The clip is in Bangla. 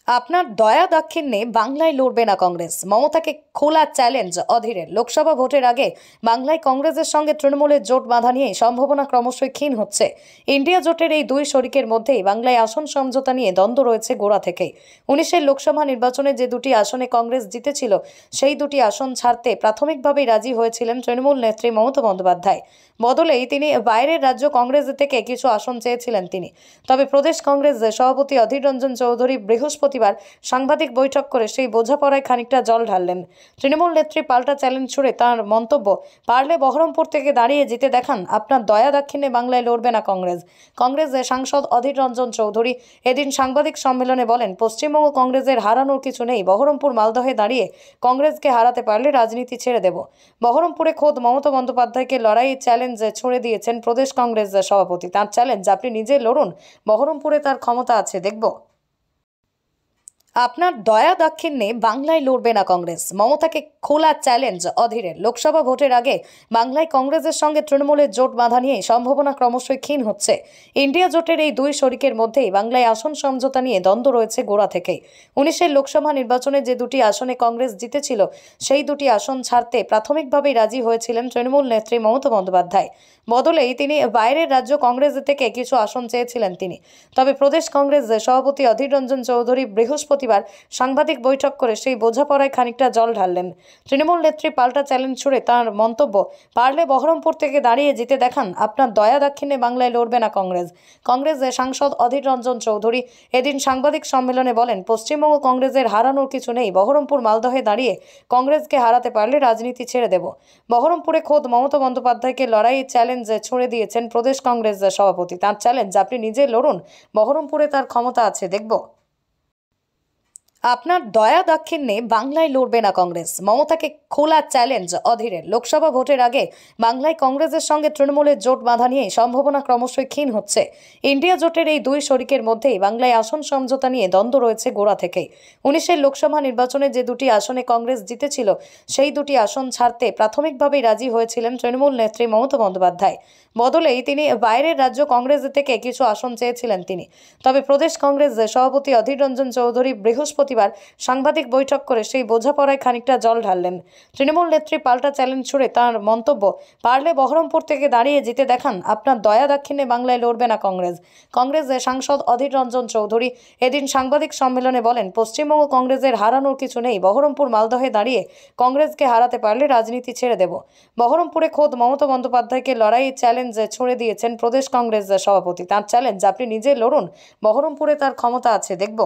আপনার দয়া দাক্ষিণ্যে বাংলায় লড়বে না কংগ্রেস, মমতাকে খোলা চ্যালেঞ্জ অধীরের। লোকসভা ভোটের আগে বাংলায় কংগ্রেসের সঙ্গে তৃণমূলের জোট বাঁধা নিয়ে সম্ভাবনা ক্রমশই ক্ষীণ হচ্ছে। ইন্ডিয়া জোটের এই দুই শরিকের মধ্যেই বাংলায় আসন সমঝোতা নিয়ে দ্বন্দ্ব রয়েছে গোড়া থেকেই। 19-এর লোকসভা নির্বাচনে যে দুটি আসনে কংগ্রেস জিতেছিল, সেই দুটি আসন ছাড়তে প্রাথমিকভাবেই রাজি হয়েছিলেন তৃণমূল নেত্রী মমতা বন্দ্যোপাধ্যায়। বদলেই তিনি বাইরের রাজ্য কংগ্রেস থেকে কিছু আসন চেয়েছিলেন তিনি। তবে প্রদেশ কংগ্রেসের সভাপতি অধীর রঞ্জন চৌধুরী বৃহস্পতিবার সাংবাদিক বৈঠক করে সেই বোঝাপড়ায় খানিকটা জল ঢাললেন। তৃণমূল নেত্রী পাল্টা চ্যালেঞ্জ ছুড়ে তাঁর মন্তব্য, পারলে বহরমপুর থেকে দাঁড়িয়ে জিতে দেখান আপনার দয়া দাক্ষিণ্যে বাংলায় লড়বে না কংগ্রেস। কংগ্রেসের সাংসদ অধীর রঞ্জন চৌধুরী এদিন সাংবাদিক সম্মেলনে বলেন, পশ্চিমবঙ্গ কংগ্রেসের হারানোর কিছু নেই। বহরমপুর মালদহে দাঁড়িয়ে কংগ্রেসকে হারাতে পারলে রাজনীতি ছেড়ে দেব। বহরমপুরে খোদ মমতা বন্দ্যোপাধ্যায়কে লড়াই চ্যালেঞ্জ ছুড়ে দিয়েছেন প্রদেশ কংগ্রেসের সভাপতি। তাঁর চ্যালেঞ্জ, আপনি নিজে লড়ুন, বহরমপুরে তার ক্ষমতা আছে, দেখব। আপনার দয়া দাক্ষিণ্যে বাংলায় লড়বে না কংগ্রেস, মমতাকে খোলা চ্যালেঞ্জ অধীরের। লোকসভা ভোটের আগে বাংলায় কংগ্রেসের সঙ্গে তৃণমূলের জোট বাঁধা নিয়ে সম্ভাবনা ক্রমশই ক্ষীণ হচ্ছে। ইন্ডিয়া জোটের এই দুই শরিকের মধ্যেই বাংলায় আসন সমঝোতা নিয়ে দ্বন্দ্ব রয়েছে গোড়া থেকেই। 19-এর লোকসভা নির্বাচনে যে দুটি আসনে কংগ্রেস জিতেছিল, সেই দুটি আসন ছাড়তে প্রাথমিকভাবেই রাজি হয়েছিলেন তৃণমূল নেত্রী মমতা বন্দ্যোপাধ্যায়। বদলেই তিনি বাইরের রাজ্য কংগ্রেস থেকে কিছু আসন চেয়েছিলেন তিনি। তবে প্রদেশ কংগ্রেসের সভাপতি অধীর রঞ্জন চৌধুরী বৃহস্পতিবার সাংবাদিক বৈঠক করে সেই বোঝাপড়ায় খানিকটা জল ঢাললেন। তৃণমূল নেত্রী পাল্টা চ্যালেঞ্জ ছুড়ে তাঁর মন্তব্য, পারলে বহরমপুর থেকে দাঁড়িয়ে জিতে দেখান আপনার দয়া দাক্ষিণ্যে বাংলায় লড়বে না কংগ্রেস। কংগ্রেসের সাংসদ অধীর রঞ্জন চৌধুরী এদিন সাংবাদিক সম্মেলনে বলেন, পশ্চিমবঙ্গ কংগ্রেসের হারানোর কিছু নেই। বহরমপুর মালদহে দাঁড়িয়ে কংগ্রেসকে হারাতে পারলে রাজনীতি ছেড়ে দেব। বহরমপুরে খোদ মমতা বন্দ্যোপাধ্যায়কে লড়াই চ্যালেঞ্জ ছুড়ে দিয়েছেন প্রদেশ কংগ্রেসের সভাপতি। তাঁর চ্যালেঞ্জ, আপনি নিজে লড়ুন, বহরমপুরে তার ক্ষমতা আছে, দেখব। আপনার দয়া দাক্ষিণ্যে বাংলায় লড়বে না কংগ্রেস, মমতাকে খোলা চ্যালেঞ্জ অধীরের। লোকসভা ভোটের আগে বাংলায় কংগ্রেসের সঙ্গে তৃণমূলের জোট বাঁধা নিয়ে সম্ভাবনা ক্রমশই ক্ষীণ হচ্ছে। ইন্ডিয়া জোটের এই দুই শরিকের মধ্যেই বাংলায় আসন সমঝোতা নিয়ে দ্বন্দ্ব রয়েছে গোড়া থেকেই। 19-এর লোকসভা নির্বাচনে যে দুটি আসনে কংগ্রেস জিতেছিল, সেই দুটি আসন ছাড়তে প্রাথমিকভাবেই রাজি হয়েছিলেন তৃণমূল নেত্রী মমতা বন্দ্যোপাধ্যায়। বদলেই তিনি বাইরের রাজ্য কংগ্রেস থেকে কিছু আসন চেয়েছিলেন তিনি। তবে প্রদেশ কংগ্রেসের সভাপতি অধীর রঞ্জন চৌধুরী বৃহস্পতিবার সাংবাদিক বৈঠক করে সেই বোঝাপড়ায় খানিকটা জল ঢাললেন। তৃণমূল নেত্রী পাল্টা চ্যালেঞ্জ ছুড়ে তাঁর মন্তব্য, পারলে বহরমপুর থেকে দাঁড়িয়ে জিতে দেখান আপনার দয়া দাক্ষিণ্যে বাংলায় লড়বে না কংগ্রেস। কংগ্রেসের সাংসদ অধীর রঞ্জন চৌধুরী এদিন সাংবাদিক সম্মেলনে বলেন, পশ্চিমবঙ্গ কংগ্রেসের হারানোর কিছু নেই। বহরমপুর মালদহে দাঁড়িয়ে কংগ্রেসকে হারাতে পারলে রাজনীতি ছেড়ে দেব। বহরমপুরে খোদ মমতা বন্দ্যোপাধ্যায়কে লড়াই চ্যালেঞ্জ ছুড়ে দিয়েছেন প্রদেশ কংগ্রেসের সভাপতি। তাঁর চ্যালেঞ্জ, আপনি নিজে লড়ুন, বহরমপুরে তার ক্ষমতা আছে, দেখব।